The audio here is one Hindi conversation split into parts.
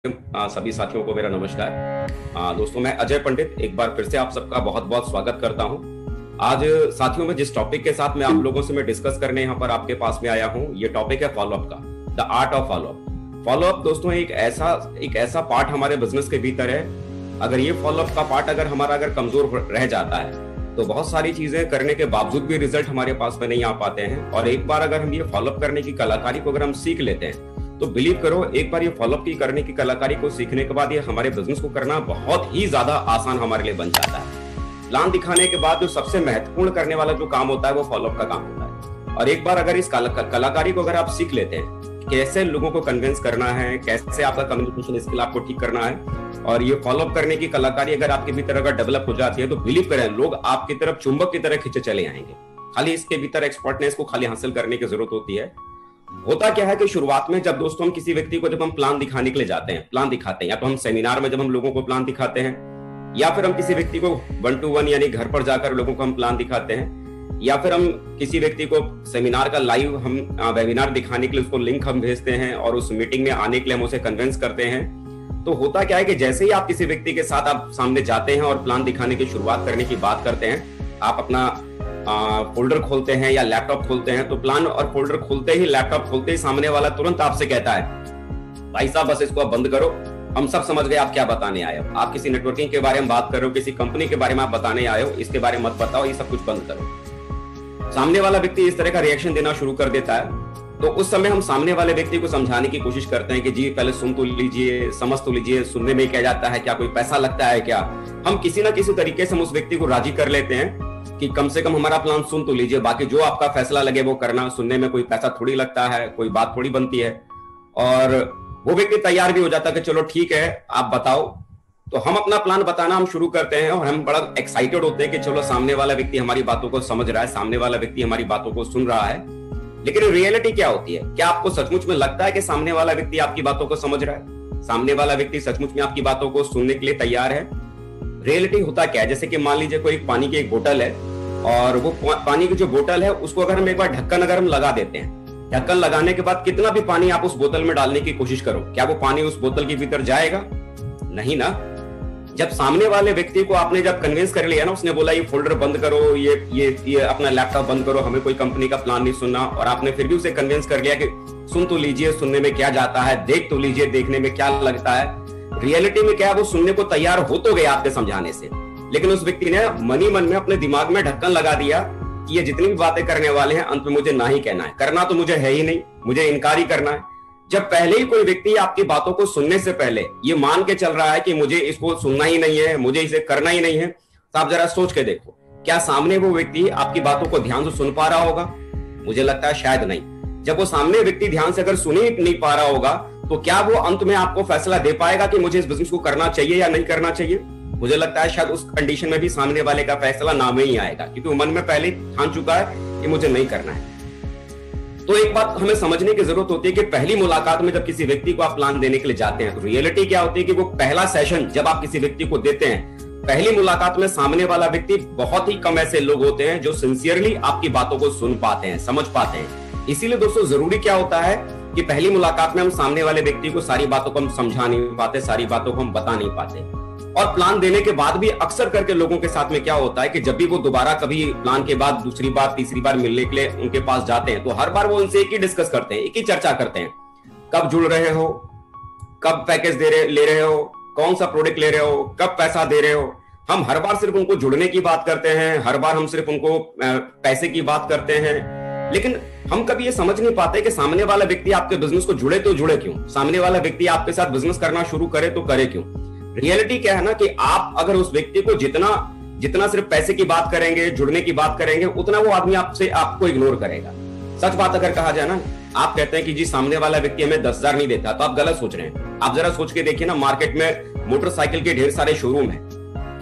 सभी साथियों को मेरा नमस्कार। दोस्तों, मैं अजय पंडित एक बार फिर से आप सबका बहुत बहुत स्वागत करता हूं। आज साथियों में जिस टॉपिक के साथ मैं आप लोगों से मैं डिस्कस करने यहाँ पर आपके पास में आया हूं, ये टॉपिक है फॉलोअप का, the art of follow up. Follow up दोस्तों एक ऐसा पार्ट हमारे बिजनेस के भीतर है। अगर ये फॉलोअप का पार्ट अगर कमजोर रह जाता है तो बहुत सारी चीजें करने के बावजूद भी रिजल्ट हमारे पास में नहीं आ पाते हैं। और एक बार अगर हम ये फॉलोअप करने की कलाकारी को अगर हम सीख लेते हैं तो बिलीव करो, एक बार ये फॉलोअप की करने की कलाकारी को सीखने के बाद ये हमारे बिजनेस को करना बहुत ही ज्यादा आसान हमारे लिए बन जाता है। प्लान दिखाने के बाद जो सबसे महत्वपूर्ण करने वाला जो काम होता है वो फॉलोअप का काम होता है। और एक बार अगर इस कलाकारी को अगर आप सीख लेते हैं, कैसे लोगों को कन्विंस करना है, कैसे आपका कम्युनिकेशन स्किल आपको ठीक करना है, और ये फॉलोअप करने की कलाकारी अगर आपके भीतर अगर डेवलप हो जाती है तो बिलीव करें, लोग आपकी तरफ चुंबक की तरह खींचे चले आएंगे। खाली इसके भीतर एक्सपर्टनेस को खाली हासिल करने की जरूरत होती है। होता क्या है कि शुरुआत में जब दोस्तों हम किसी व्यक्ति को जब हम प्लान दिखाने के लिए जाते हैं, प्लान दिखाते हैं, या तो हम सेमिनार में जब हम लोगों को प्लान दिखाते हैं, या फिर हम किसी व्यक्ति को 1 to 1 यानी घर पर जाकर लोगों को हम प्लान दिखाते हैं, या फिर हम किसी व्यक्ति को सेमिनार का लाइव हम वेबिनार दिखाने के लिए उसको लिंक हम भेजते हैं और उस मीटिंग में आने के लिए हम उसे कन्विंस करते हैं। तो होता क्या है कि जैसे ही आप किसी व्यक्ति के साथ आप सामने जाते हैं और प्लान दिखाने की शुरुआत करने की बात करते हैं, आप अपना फोल्डर खोलते हैं या लैपटॉप खोलते हैं, तो प्लान और फोल्डर खोलते ही, लैपटॉप खोलते ही सामने वाला तुरंत आपसे कहता है, भाई साहब बस इसको आप बंद करो, हम सब समझ गए आप क्या बताने आए हो। आप किसी नेटवर्किंग के बारे में बात कर रहे हो, किसी कंपनी के बारे में आप बताने आए हो, इसके बारे में मत बताओ, ये सब कुछ बंद करो। सामने वाला व्यक्ति इस तरह का रिएक्शन देना शुरू कर देता है। तो उस समय हम सामने वाले व्यक्ति को समझाने की कोशिश करते हैं कि जी पहले सुन तो लीजिए, समझ तो लीजिए, सुनने में क्या जाता है, क्या कोई पैसा लगता है क्या। हम किसी ना किसी तरीके से हम उस व्यक्ति को राजी कर लेते हैं कि कम से कम हमारा प्लान सुन तो लीजिए, बाकी जो आपका फैसला लगे वो करना, सुनने में कोई पैसा थोड़ी लगता है, कोई बात थोड़ी बनती है। और वो व्यक्ति तैयार भी हो जाता है कि चलो ठीक है आप बताओ। तो हम अपना प्लान बताना हम शुरू करते हैं और हम बड़ा एक्साइटेड होते हैं कि चलो सामने वाला व्यक्ति हमारी बातों को समझ रहा है, सामने वाला व्यक्ति हमारी बातों को सुन रहा है। लेकिन रियलिटी क्या होती है? क्या आपको सचमुच में लगता है कि सामने वाला व्यक्ति आपकी बातों को समझ रहा है? सामने वाला व्यक्ति सचमुच में आपकी बातों को सुनने के लिए तैयार है? रियलिटी होता क्या है, जैसे कि मान लीजिए कोई पानी की एक बोतल है और वो पानी की जो बोतल है उसको अगर हम एक बार ढक्कन अगर हम लगा देते हैं, ढक्कन लगाने के बाद कितना भी पानी आप उस बोतल में डालने की कोशिश करो, क्या वो पानी उस बोतल के भीतर जाएगा? नहीं ना। जब सामने वाले व्यक्ति को आपने जब कन्विंस कर लिया ना, उसने बोला ये फोल्डर बंद करो, ये अपना लैपटॉप बंद करो, हमें कोई कंपनी का प्लान नहीं सुनना, और आपने फिर भी उसे कन्विंस कर लिया कि सुन तो लीजिए, सुनने में क्या जाता है, देख तो लीजिए, देखने में क्या लगता है। रियलिटी में क्या है, वो सुनने को तैयार हो तो गया आपके समझाने से, लेकिन उस व्यक्ति ने मन ही मन में अपने दिमाग में ढक्कन लगा दिया कि ये जितनी भी बातें करने वाले हैं अंत में मुझे ना ही कहना है, करना तो मुझे है ही नहीं, मुझे इनकार ही करना है। जब पहले ही कोई व्यक्ति आपकी बातों को सुनने से पहले ये मान के चल रहा है कि मुझे इसको सुनना ही नहीं है, मुझे इसे करना ही नहीं है, तो आप जरा सोच के देखो, क्या सामने वो व्यक्ति आपकी बातों को ध्यान से सुन पा रहा होगा? मुझे लगता है शायद नहीं। जब वो सामने व्यक्ति ध्यान से अगर सुन ही नहीं पा रहा होगा तो क्या वो अंत में आपको फैसला दे पाएगा कि मुझे इस बिजनेस को करना चाहिए या नहीं करना चाहिए? मुझे लगता है शायद उस कंडीशन में भी सामने वाले का फैसला ना में ही आएगा, क्योंकि वो मन में पहले ठान चुका है कि मुझे नहीं करना है। तो एक बात हमें समझने की जरूरत होती है कि पहली मुलाकात में जब किसी व्यक्ति को आप प्लान देने के लिए जाते हैं तो रियलिटी क्या होती है कि वो पहला सेशन जब आप किसी व्यक्ति को देते हैं, पहली मुलाकात में सामने वाला व्यक्ति, बहुत ही कम ऐसे लोग होते हैं जो सिंसियरली आपकी बातों को सुन पाते हैं, समझ पाते हैं। इसीलिए दोस्तों जरूरी क्या होता है कि पहली मुलाकात में हम सामने वाले व्यक्ति को सारी बातों को हम समझा नहीं पाते, सारी बातों को हम बता नहीं पाते। और प्लान देने के बाद भी अक्सर करके लोगों के साथ में क्या होता है कि जब भी वो दोबारा कभी प्लान के बाद दूसरी बार तीसरी बार मिलने के लिए उनके पास जाते हैं तो हर बार वो उनसे एक ही डिस्कस करते हैं, एक ही चर्चा करते हैं, कब जुड़ रहे हो, कब पैकेज ले रहे हो, कौन सा प्रोडक्ट ले रहे हो, कब पैसा दे रहे हो। हम हर बार सिर्फ उनको जुड़ने की बात करते हैं, हर बार हम सिर्फ उनको पैसे की बात करते हैं, लेकिन हम कभी ये समझ नहीं पाते कि सामने वाला व्यक्ति आपके बिजनेस को जुड़े तो जुड़े क्यों, सामने वाला व्यक्ति आपके साथ बिजनेस करना शुरू करे तो करे क्यों। रियलिटी क्या है ना कि आप अगर उस व्यक्ति को जितना सिर्फ पैसे की बात करेंगे, जुड़ने की बात करेंगे, उतना वो आदमी आपको इग्नोर करेगा। सच बात अगर कहा जाए ना, आप कहते हैं कि जी सामने वाला व्यक्ति हमें 10,000 नहीं देता, तो आप गलत सोच रहे हैं। आप जरा सोच के देखिए ना, मार्केट में मोटरसाइकिल के ढेर सारे शोरूम है।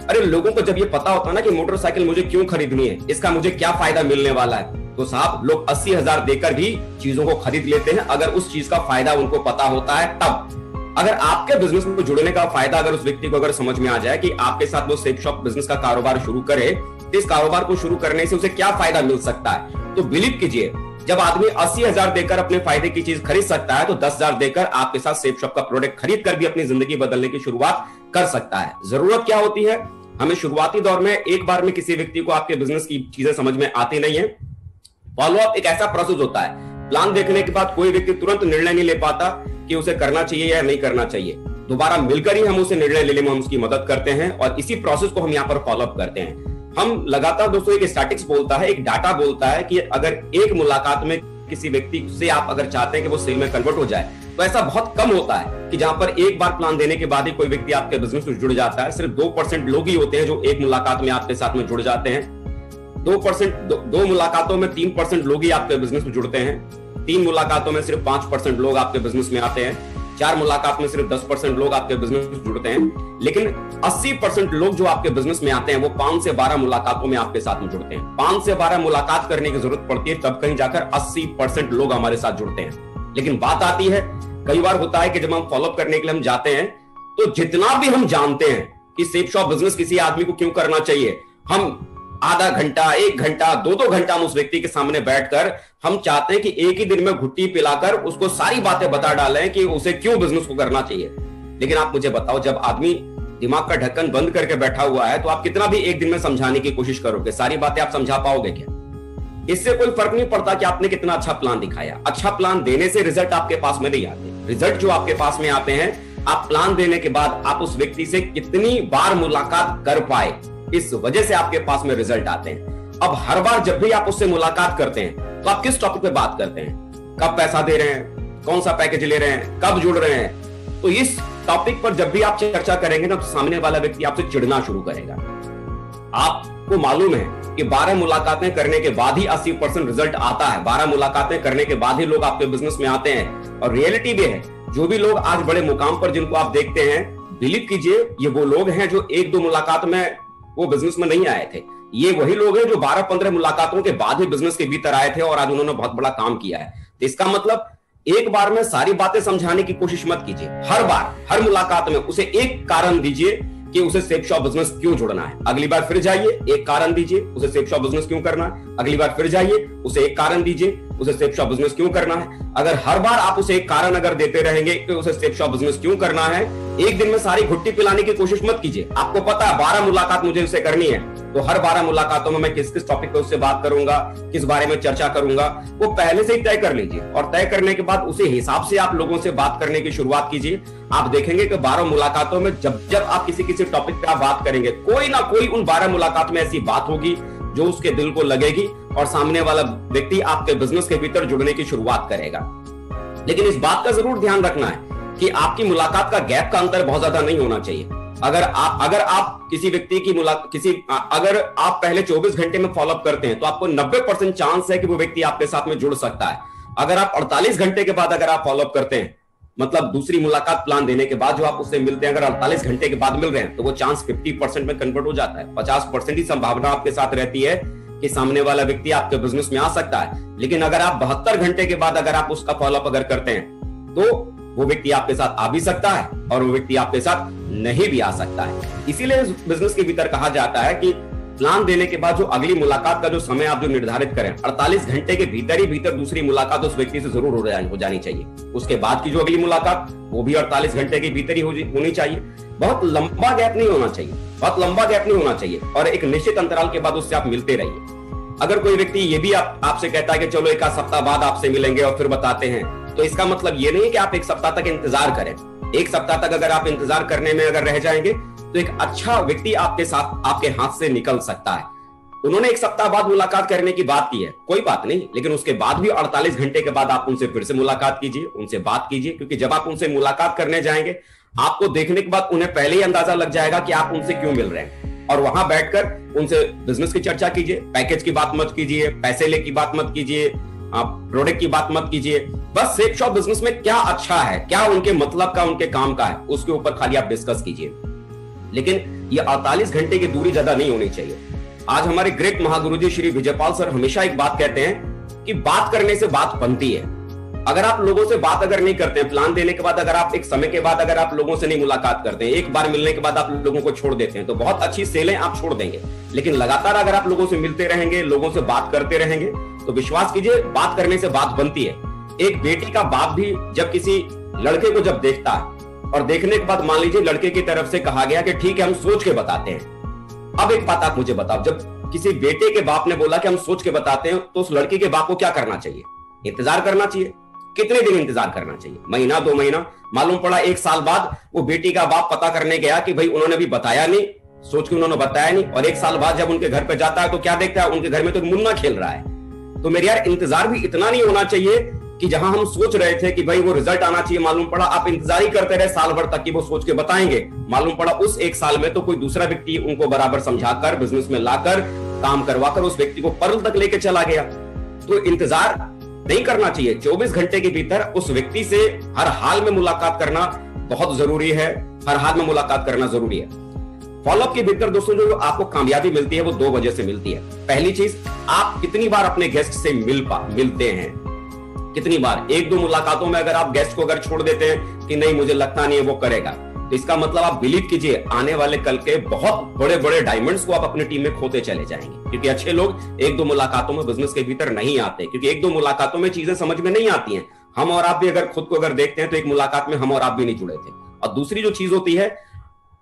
अरे लोगों को जब ये पता होता ना कि मोटरसाइकिल मुझे क्यों खरीदनी है, इसका मुझे क्या फायदा मिलने वाला है, तो साहब लोग 80,000 देकर भी चीजों को खरीद लेते हैं, अगर उस चीज का फायदा उनको पता होता है तब। अगर आपके बिजनेस में जुड़ने का फायदा अगर उस व्यक्ति को अगर समझ में आ जाए कि आपके साथ वो सेफ शॉप बिजनेस का कारोबार शुरू करे, तो इस कारोबार को शुरू करने से उसे क्या फायदा मिल सकता है, तो बिलीव कीजिए जब आदमी 80,000 देकर अपने फायदे की चीज खरीद सकता है तो 10,000 देकर आपके साथ सेफ शॉप का प्रोडक्ट खरीद कर भी अपनी जिंदगी बदलने की शुरुआत कर सकता है। जरूरत क्या होती है, हमें शुरुआती दौर में एक बार में किसी व्यक्ति को आपके बिजनेस की चीजें समझ में आती नहीं है। फॉलोअप एक ऐसा प्रोसेस होता है, प्लान देखने के बाद कोई व्यक्ति तुरंत निर्णय नहीं ले पाता कि उसे करना चाहिए या नहीं करना चाहिए। दोबारा मिलकर ही हम उसे निर्णय लेने में हम उसकी मदद करते हैं और इसी प्रोसेस को हम यहाँ पर फॉलोअप करते हैं। हम लगातार दोस्तों एक स्टैटिस्टिक्स बोलता है, एक डाटा बोलता है कि अगर एक मुलाकात में किसी व्यक्ति से आप अगर चाहते हैं कि वो सेल में कन्वर्ट हो जाए तो ऐसा बहुत कम होता है कि जहां पर एक बार प्लान देने के बाद ही कोई व्यक्ति आपके बिजनेस में जुड़ जाता है। सिर्फ 2% लोग ही होते हैं जो एक मुलाकात में आपके साथ में जुड़ जाते हैं। 2 मुलाकातों में 3% लोग ही आपके बिजनेस में जुड़ते हैं। 3 मुलाकातों में सिर्फ 5% लोग आपके बिजनेस में आते हैं। 4 मुलाकात में सिर्फ 10% लोग आपके बिजनेस में जुड़ते हैं। लेकिन 80% लोग जो आपके बिजनेस में आते हैं वो 5 से 12 मुलाकातों में आपके साथ में जुड़ते हैं। 5 से 12 मुलाकात करने की जरूरत पड़ती है तब कहीं जाकर 80% लोग हमारे साथ जुड़ते हैं। लेकिन बात आती है, कई बार होता है कि जब हम फॉलोअप करने के लिए हम जाते हैं तो जितना भी हम जानते हैं कि सेफ शॉप बिजनेस किसी आदमी को क्यों करना चाहिए, हम आधा घंटा, 1 घंटा, 2 घंटा हम उस व्यक्ति के सामने बैठकर हम चाहते हैं कि एक ही दिन में घुट्टी पिलाकर उसको सारी बातें बता डालें कि उसे क्यों बिजनेस को करना चाहिए। लेकिन आप मुझे बताओ, जब आदमी दिमाग का ढक्कन बंद करके बैठा हुआ है तो आप कितना भी एक दिन में समझाने की कोशिश करोगे, सारी बातें आप समझा पाओगे क्या? इससे कोई फर्क नहीं पड़ता कि आपने कितना अच्छा प्लान दिखाया। अच्छा प्लान देने से रिजल्ट आपके पास में नहीं आते। रिजल्ट जो आपके पास में आते हैं, आप प्लान देने के बाद आप उस व्यक्ति से कितनी बार मुलाकात कर पाए, इस वजह से आपके पास में रिजल्ट आते हैं। अब हर बार जब भी आप उससे मुलाकात करते हैं तो आप किस टॉपिक पे बात करते हैं? कब पैसा दे रहे हैं, कौन सा पैकेज ले रहे हैं, कब जुड़ रहे हैं? तो इस टॉपिक पर जब भी आप चर्चा करेंगे ना तो सामने वाला व्यक्ति आपसे चिढ़ना शुरू करेगा। आपको मालूम है कि 12 मुलाकातें करने के बाद ही 80% रिजल्ट आता है। 12 मुलाकातें करने के बाद ही लोग आपके बिजनेस में आते हैं। और रियलिटी भी है, जो भी लोग आज बड़े मुकाम पर जिनको आप देखते हैं, बिलीव कीजिए ये वो लोग हैं जो 1-2 मुलाकात में वो बिजनेस में नहीं आए थे। ये वही लोग हैं जो 12-15 मुलाकातों के बाद ही बिजनेस के भीतर आए थे और आज उन्होंने बहुत बड़ा काम किया है। तो इसका मतलब एक बार में सारी बातें समझाने की कोशिश मत कीजिए। हर बार, हर मुलाकात में उसे एक कारण दीजिए कि उसे सेफ शॉप बिजनेस क्यों जुड़ना है। अगली बार फिर जाइए, एक कारण दीजिए उसे सेफ शॉप बिजनेस क्यों करना है। अगली बार फिर जाइए, उसे एक कारण दीजिए उसे सेफ शॉप बिजनेस क्यों करना है। अगर हर बार आप उसे एक कारण अगर देते रहेंगे कि उसे सेफ शॉप बिजनेस क्यों करना है, एक दिन में सारी घुट्टी पिलाने की कोशिश मत कीजिए। आपको पता है 12 मुलाकात मुझे उससे करनी है, तो हर 12 मुलाकातों में मैं किस किस टॉपिक पे उससे बात करूंगा, किस बारे में चर्चा करूंगा, वो पहले से ही तय कर लीजिए। और तय करने के बाद उसी हिसाब से आप लोगों से बात करने की शुरुआत कीजिए। आप देखेंगे कि 12 मुलाकातों में जब जब आप किसी टॉपिक पे आप बात करेंगे, कोई ना कोई उन 12 मुलाकात में ऐसी बात होगी जो उसके दिल को लगेगी और सामने वाला व्यक्ति आपके बिजनेस के भीतर जुड़ने की शुरुआत करेगा। लेकिन इस बात का जरूर ध्यान रखना है कि आपकी मुलाकात का गैप का अंतर बहुत ज्यादा नहीं होना चाहिए। अगर आप किसी व्यक्ति की अगर आप पहले 24 घंटे में फॉलोअप करते हैं तो आपको 90% चांस है कि वो व्यक्ति आपके साथ में जुड़ सकता है। अगर आप 48 घंटे के बाद अगर आप फॉलोअप करते हैं, मतलब दूसरी मुलाकात प्लान देने के बाद जो आप उससे मिलते हैं, अगर 48 घंटे के बाद मिल रहे हैं तो वो चांस 50% में कन्वर्ट हो जाता है। 50% ही संभावना आपके साथ रहती है कि सामने वाला व्यक्ति आपके बिजनेस में आ सकता है। लेकिन अगर आप 72 घंटे के बाद अगर आप उसका फॉलोअप अगर करते हैं तो वो व्यक्ति आपके साथ आ भी सकता है और वो व्यक्ति आपके साथ नहीं भी आ सकता है। इसीलिए बिजनेस के भीतर कहा जाता है कि प्लान देने के बाद जो अगली मुलाकात का जो समय आप जो निर्धारित करें, 48 घंटे के भीतर ही भीतर दूसरी मुलाकात उस व्यक्ति से जरूर हो जानी चाहिए। उसके बाद की जो अगली मुलाकात वो भी 48 घंटे के भीतर ही होनी चाहिए। बहुत लंबा गैप नहीं होना चाहिए, बहुत लंबा गैप नहीं होना चाहिए। और एक निश्चित अंतराल के बाद उससे आप मिलते रहिए। अगर कोई व्यक्ति ये भी आपसे कहता है कि चलो 1 सप्ताह बाद आपसे मिलेंगे और फिर बताते हैं, तो इसका मतलब ये नहीं कि आप 1 सप्ताह तक इंतजार करें। 1 सप्ताह तक अगर आप इंतजार करने में अगर रह जाएंगे तो एक अच्छा व्यक्ति आपके साथ आपके हाथ से निकल सकता है। उन्होंने 1 सप्ताह बाद मुलाकात करने की बात की है, कोई बात नहीं, लेकिन उसके बाद भी 48 घंटे के बाद आप उनसे फिर से मुलाकात कीजिए, उनसे बात कीजिए। क्योंकि जब आप उनसे मुलाकात करने जाएंगे, आपको देखने के बाद उन्हें पहले ही अंदाजा लग जाएगा कि आप उनसे क्यों मिल रहे हैं। और वहां बैठकर उनसे बिजनेस की चर्चा कीजिए, पैकेज की बात मत कीजिए, पैसे ले की बात मत कीजिए, प्रोडक्ट की बात मत कीजिए। बस सेफ शॉप बिजनेस में क्या अच्छा है, क्या उनके मतलब का, उनके काम का है, उसके ऊपर खाली आप डिस्कस कीजिए। लेकिन ये 48 घंटे की दूरी ज्यादा नहीं होनी चाहिए। आज हमारे ग्रेट महागुरु जी श्री विजयपाल सर हमेशा एक बात कहते हैं कि बात करने से बात बनती है। अगर आप लोगों से बात अगर नहीं करते हैं, प्लान देने के बाद अगर आप एक समय के बाद अगर आप लोगों से नहीं मुलाकात करते हैं, एक बार मिलने के बाद आप लोगों को छोड़ देते हैं, तो बहुत अच्छी सेलें आप छोड़ देंगे। लेकिन लगातार अगर आप लोगों से मिलते रहेंगे, लोगों से बात करते रहेंगे, तो विश्वास कीजिए बात करने से बात बनती है। एक बेटी का बाप भी जब किसी लड़के को जब देखता है और देखने के बाद मान लीजिए लड़के की तरफ से कहा गया कि ठीक है हम सोच के बताते हैं। अब एक बात आप मुझे बताओ, जब किसी बेटे के बाप ने बोला कि हम सोच के बताते हैं, तो उस लड़की के बाप को क्या करना चाहिए? इंतजार करना चाहिए। कितने दिन इंतजार करना चाहिए? महीना, 2 महीना? मालूम पड़ा 1 साल बाद वो बेटी का बाप पता करने गया कि भाई उन्होंने भी बताया नहीं, सोच के उन्होंने बताया नहीं। और 1 साल बाद जब उनके घर पे जाता है तो क्या देखता है? उनके घर में तो मुन्ना खेल रहा है। तो मेरे यार इंतजार भी इतना नहीं होना चाहिए कि जहां हम सोच रहे थे कि भाई वो रिजल्ट आना चाहिए, मालूम पड़ा आप इंतजार ही करते रहे साल भर तक कि वो सोच के बताएंगे। मालूम पड़ा उस 1 साल में तो कोई दूसरा व्यक्ति उनको बराबर समझाकर, बिजनेस में लाकर, काम करवाकर उस व्यक्ति को पर्ल तक लेके चला गया। तो इंतजार नहीं करना चाहिए। 24 घंटे के भीतर उस व्यक्ति से हर हाल में मुलाकात करना बहुत जरूरी है। हर हाल में मुलाकात करना जरूरी है। फॉलोअप के भीतर दोस्तों जो आपको कामयाबी मिलती है वो 2 वजह से मिलती है। पहली चीज, आप कितनी बार अपने गेस्ट से मिलते हैं, कितनी बार। 1-2 मुलाकातों में अगर आप गेस्ट को अगर छोड़ देते हैं कि नहीं मुझे लगता नहीं है वो करेगा, तो इसका मतलब आप बिलीव कीजिए आने वाले कल के बहुत बड़े बड़े डायमंड्स को आप अपनी टीम में खोते चले जाएंगे। क्योंकि अच्छे लोग 1-2 मुलाकातों में बिजनेस के भीतर नहीं आते, क्योंकि 1-2 मुलाकातों में चीजें समझ में नहीं आती हैं। हम और आप भी अगर खुद को अगर देखते हैं तो एक मुलाकात में हम और आप भी नहीं जुड़े थे। और दूसरी जो चीज होती है,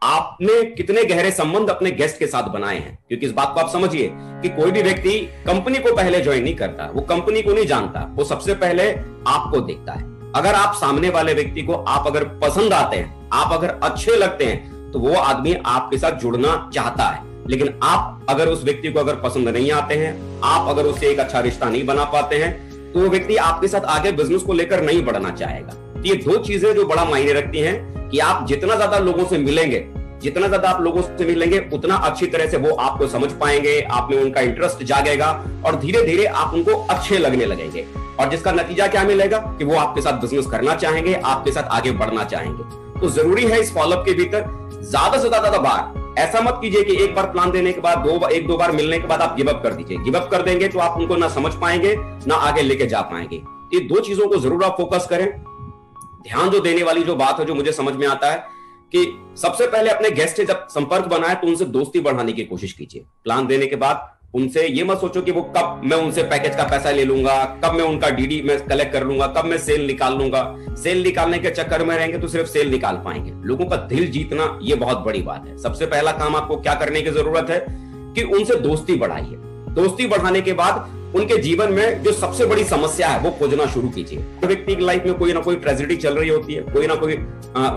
आपने कितने गहरे संबंध अपने गेस्ट के साथ बनाए हैं। क्योंकि इस बात को आप समझिए कि कोई भी व्यक्ति कंपनी को पहले ज्वाइन नहीं करता, वो कंपनी को नहीं जानता, वो सबसे पहले आपको देखता है। अगर आप सामने वाले व्यक्ति को आप अगर पसंद आते हैं, आप अगर अच्छे लगते हैं, तो वो आदमी आपके साथ जुड़ना चाहता है। लेकिन आप अगर उस व्यक्ति को अगर पसंद नहीं आते हैं, आप अगर उससे एक अच्छा रिश्ता नहीं बना पाते हैं, तो वो व्यक्ति आपके साथ आगे बिजनेस को लेकर नहीं बढ़ना चाहेगा। ये 2 चीजें जो बड़ा मायने रखती हैं कि आप जितना ज्यादा लोगों से मिलेंगे, जितना ज्यादा आप लोगों से मिलेंगे, उतना अच्छी तरह से वो आपको समझ पाएंगे, आप में उनका इंटरेस्ट जागेगा और धीरे धीरे आप उनको अच्छे लगने लगेंगे। और जिसका नतीजा क्या मिलेगा कि वो आपके साथ बिजनेस करना चाहेंगे, आपके साथ आगे बढ़ना चाहेंगे। तो जरूरी है इस फॉलोअप के भीतर ज्यादा से ज्यादा बार ऐसा मत कीजिए कि एक बार प्लान देने के बाद 1-2 बार मिलने के बाद आप गिव अप कर दीजिए। गिव अप कर देंगे तो आप उनको ना समझ पाएंगे, ना आगे लेके जा पाएंगे। ये 2 चीजों को जरूर आप फोकस करें। ध्यान जो देने वाली जो बात है, जो मुझे समझ में आता है कि सबसे पहले अपने गेस्ट से जब संपर्क बनाए तो उनसे दोस्ती बढ़ाने की कोशिश कीजिए। प्लान देने के बाद उनसे ये मत सोचो कि वो कब मैं उनसे पैकेज का पैसा ले लूंगा, कब मैं उनका डीडी में कलेक्ट कर लूंगा, कब मैं सेल निकाल लूंगा। सेल निकालने के चक्कर में रहेंगे तो सिर्फ सेल निकाल पाएंगे। लोगों का दिल जीतना ये बहुत बड़ी बात है। सबसे पहला काम आपको क्या करने की जरूरत है कि उनसे दोस्ती बढ़ाइए। दोस्ती बढ़ाने के बाद उनके जीवन में जो सबसे बड़ी समस्या है वो खोजना शुरू कीजिए। तो व्यक्ति की लाइफ में कोई ना कोई ट्रेजेडी चल रही होती है, कोई ना कोई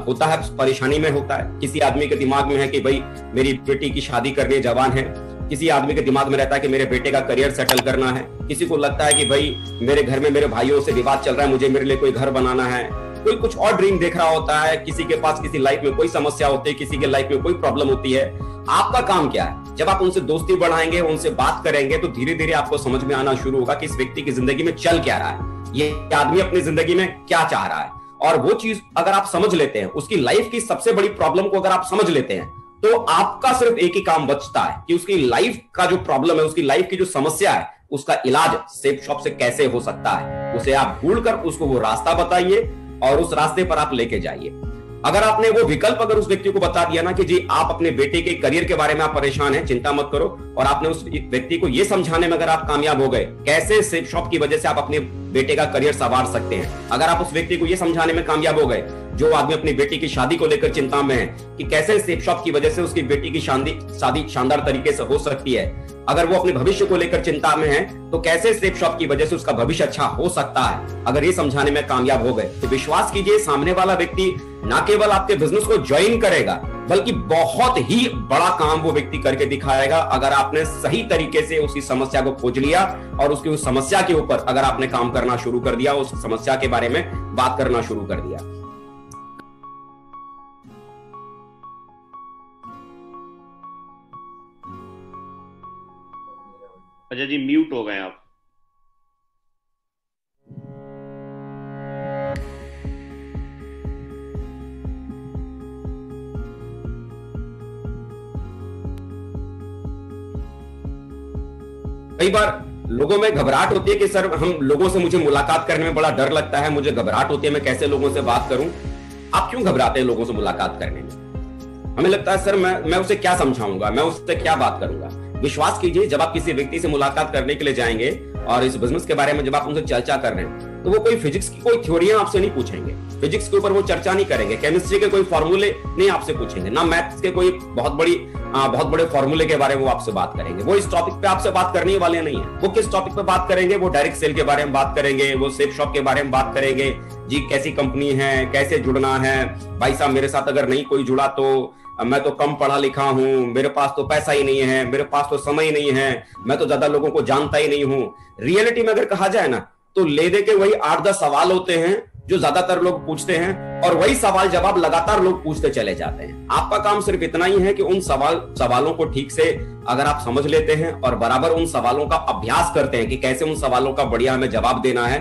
होता है, परेशानी में होता है। किसी आदमी के दिमाग में है कि भाई मेरी बेटी की शादी करनी जवान है, किसी आदमी के दिमाग में रहता है कि मेरे बेटे का करियर सेटल करना है, किसी को लगता है कि भाई मेरे घर में मेरे भाइयों से विवाद चल रहा है, मुझे मेरे लिए कोई घर बनाना है, कोई कुछ और ड्रीम देख रहा होता है, किसी के पास किसी लाइफ में कोई समस्या होती है, किसी के लाइफ में कोई प्रॉब्लम होती है। आपका काम क्या है? जब आप उनसे दोस्ती बढ़ाएंगे, उनसे बात करेंगे, तो धीरे धीरे आपको समझ में आना शुरू होगा कि इस व्यक्ति की जिंदगी में चल क्या रहा है, ये आदमी अपनी जिंदगी में क्या चाह रहा है। और वो चीज अगर आप समझ लेते हैं, उसकी लाइफ की सबसे बड़ी प्रॉब्लम को अगर आप समझ लेते हैं, तो आपका सिर्फ एक ही काम बचता है कि उसकी लाइफ का जो प्रॉब्लम है, उसकी लाइफ की जो समस्या है, उसका इलाज सेफ शॉप से कैसे हो सकता है। उसे आप ढूंढकर उसको वो रास्ता बताइए और उस रास्ते पर आप लेके जाइए। अगर आपने वो विकल्प अगर उस व्यक्ति को बता दिया ना कि जी आप अपने बेटे के करियर के बारे में आप परेशान हैं, चिंता मत करो, और आपने उस व्यक्ति को ये समझाने में अगर आप कामयाब हो गए कैसे सेफ शॉप की वजह से आप अपने बेटे का करियर संवार सकते हैं, अगर आप उस व्यक्ति को ये समझाने में कामयाब हो गए जो आदमी अपनी बेटी की शादी को लेकर चिंता में है कि कैसे सेफ शॉप की वजह से उसकी बेटी की शादी शानदार तरीके से हो सकती है, अगर वो अपने भविष्य को लेकर चिंता में है तो कैसे सेफ शॉप की वजह से उसका भविष्य अच्छा हो सकता है, अगर ये समझाने में कामयाब हो गए, तो विश्वास कीजिए सामने वाला व्यक्ति ना केवल आपके बिजनेस को ज्वाइन करेगा बल्कि बहुत ही बड़ा काम वो व्यक्ति करके दिखाएगा, अगर आपने सही तरीके से उसकी समस्या को खोज लिया और उसकी उस समस्या के ऊपर अगर आपने काम करना शुरू कर दिया, उस समस्या के बारे में बात करना शुरू कर दिया। अजय जी म्यूट हो गए आप। कई बार लोगों में घबराहट होती है कि सर हम लोगों से मुझे मुलाकात करने में बड़ा डर लगता है, मुझे घबराहट होती है, मैं कैसे लोगों से बात करूं। आप क्यों घबराते हैं लोगों से मुलाकात करने में? हमें लगता है सर मैं उसे क्या समझाऊंगा, मैं उससे क्या बात करूंगा। विश्वास कीजिए जब आप किसी व्यक्ति से मुलाकात करने के लिए जाएंगे और इस बिजनेस के बारे में जब आप उनसे चर्चा कर रहे हैं तो वो कोई फिजिक्स की कोई थ्योरियां आपसे नहीं पूछेंगे, फिजिक्स के ऊपर वो चर्चा नहीं करेंगे, केमिस्ट्री के कोई फॉर्मूले नहीं आपसे पूछेंगे, ना मैथ्स के कोई बहुत बड़े फॉर्मूले के बारे में वो आपसे बात करेंगे। वो इस टॉपिक पे आपसे बात करने वाले नहीं है। वो किस टॉपिक पे बात करेंगे? वो डायरेक्ट सेल के बारे में बात करेंगे, वो सेफ शॉप के बारे में बात करेंगे, जी कैसी कंपनी है, कैसे जुड़ना है, भाई साहब मेरे साथ अगर नहीं कोई जुड़ा तो मैं तो कम पढ़ा लिखा हूं, मेरे पास तो पैसा ही नहीं है, मेरे पास तो समय ही नहीं है, मैं तो ज्यादा लोगों को जानता ही नहीं हूं। रियलिटी में अगर कहा जाए ना तो ले दे के वही 8-10 सवाल होते हैं जो ज्यादातर लोग पूछते हैं, और वही सवाल जवाब लगातार लोग पूछते चले जाते हैं। आपका काम सिर्फ इतना ही है कि उन सवालों को ठीक से अगर आप समझ लेते हैं और बराबर उन सवालों का अभ्यास करते हैं कि कैसे उन सवालों का बढ़िया हमें जवाब देना है,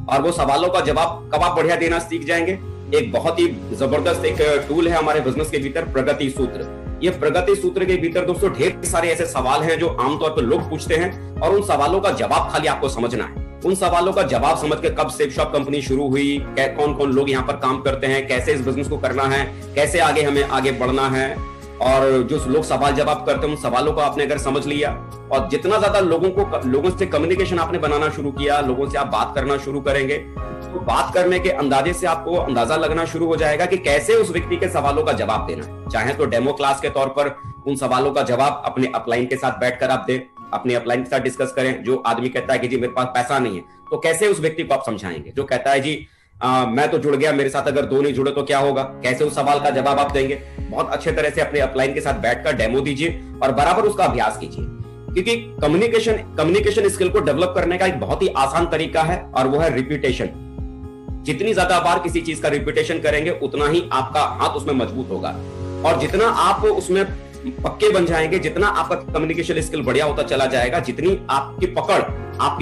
और वो सवालों का जवाब कब आप बढ़िया देना सीख जाएंगे। एक बहुत ही जबरदस्त एक टूल है हमारे बिजनेस के भीतर, प्रगति सूत्र। ये प्रगति सूत्र के भीतर दोस्तों ढेर सारे ऐसे सवाल हैं जो आमतौर पर लोग पूछते हैं, और उन सवालों का जवाब खाली आपको समझना है। उन सवालों का जवाब समझ के कब सेफ शॉप कंपनी शुरू हुई, कौन कौन लोग यहाँ पर काम करते हैं, कैसे इस बिजनेस को करना है, कैसे हमें आगे बढ़ना है, और जो लोग सवाल जवाब करते हैं उन सवालों को आपने अगर समझ लिया, और जितना ज्यादा लोगों से कम्युनिकेशन आपने बनाना शुरू किया, लोगों से आप बात करना शुरू करेंगे, तो बात करने के अंदाजे से आपको अंदाजा लगना शुरू हो जाएगा कि कैसे उस व्यक्ति के सवालों का जवाब देना है। चाहे तो डेमो क्लास के तौर पर उन सवालों का जवाब अपने अपलाइन के साथ बैठकर आप दें, अपने अपलाइन के साथ डिस्कस करें। जो आदमी कहता है कि जी मेरे पास पैसा नहीं है, तो कैसे उस व्यक्ति को आप समझाएंगे। जो कहता है जी मैं तो जुड़ गया, मेरे साथ अगर 2 नहीं जुड़े तो क्या होगा, कैसे उस सवाल का जवाब आप देंगे। बहुत अच्छे तरह से अपने अपलाइन के साथ बैठकर डेमो दीजिए और बराबर उसका अभ्यास कीजिए, क्योंकि कम्युनिकेशन स्किल को डेवलप करने का एक बहुत ही आसान तरीका है, और वो है रिपीटेशन। जितनी ज्यादा बार किसी चीज का रिपीटेशन करेंगे उतना ही आपका हाथ उसमें मजबूत होगा, और जितना आप उसमें पक्के बन जाएंगे, जितना आपका कम्युनिकेशन स्किल बढ़िया होता चला जाएगा, जितनी आपकी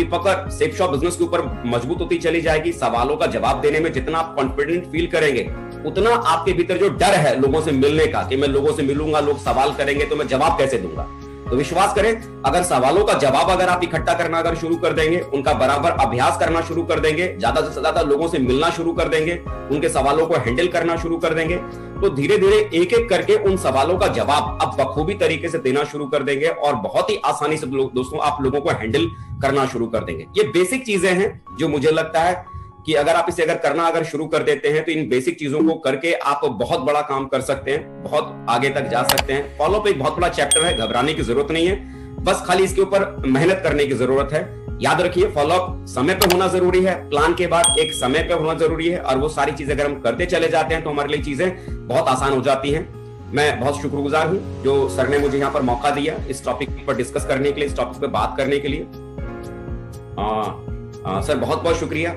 पकड़ सेफ शॉप बिजनेस के ऊपर मजबूत होती चली जाएगी, सवालों का जवाब देने में जितना आप कॉन्फिडेंट फील करेंगे, उतना आपके भीतर जो डर है लोगों से मिलने का कि मैं लोगों से मिलूंगा, लोग सवाल करेंगे तो मैं जवाब कैसे दूंगा, तो विश्वास करें अगर सवालों का जवाब अगर आप इकट्ठा करना अगर शुरू कर देंगे, उनका बराबर अभ्यास करना शुरू कर देंगे, ज्यादा से ज्यादा लोगों से मिलना शुरू कर देंगे, उनके सवालों को हैंडल करना शुरू कर देंगे, तो धीरे धीरे एक एक करके उन सवालों का जवाब आप बखूबी तरीके से देना शुरू कर देंगे, और बहुत ही आसानी से दोस्तों आप लोगों को हैंडल करना शुरू कर देंगे। ये बेसिक चीजें हैं जो मुझे लगता है कि अगर आप इसे अगर शुरू कर देते हैं तो इन बेसिक चीजों को करके आप बहुत बड़ा काम कर सकते हैं, बहुत आगे तक जा सकते हैं। फॉलोअप एक बहुत बड़ा चैप्टर है, घबराने की जरूरत नहीं है, बस खाली इसके ऊपर मेहनत करने की जरूरत है। याद रखिए फॉलोअप समय पे होना जरूरी है, प्लान के बाद एक समय पे होना जरूरी है, और वो सारी चीजें अगर हम करते चले जाते हैं तो हमारे लिए चीजें बहुत आसान हो जाती हैं। मैं बहुत शुक्रगुजार हूं जो सर ने मुझे यहाँ पर मौका दिया इस टॉपिक पर डिस्कस करने के लिए, इस टॉपिक पर बात करने के लिए। सर बहुत बहुत शुक्रिया।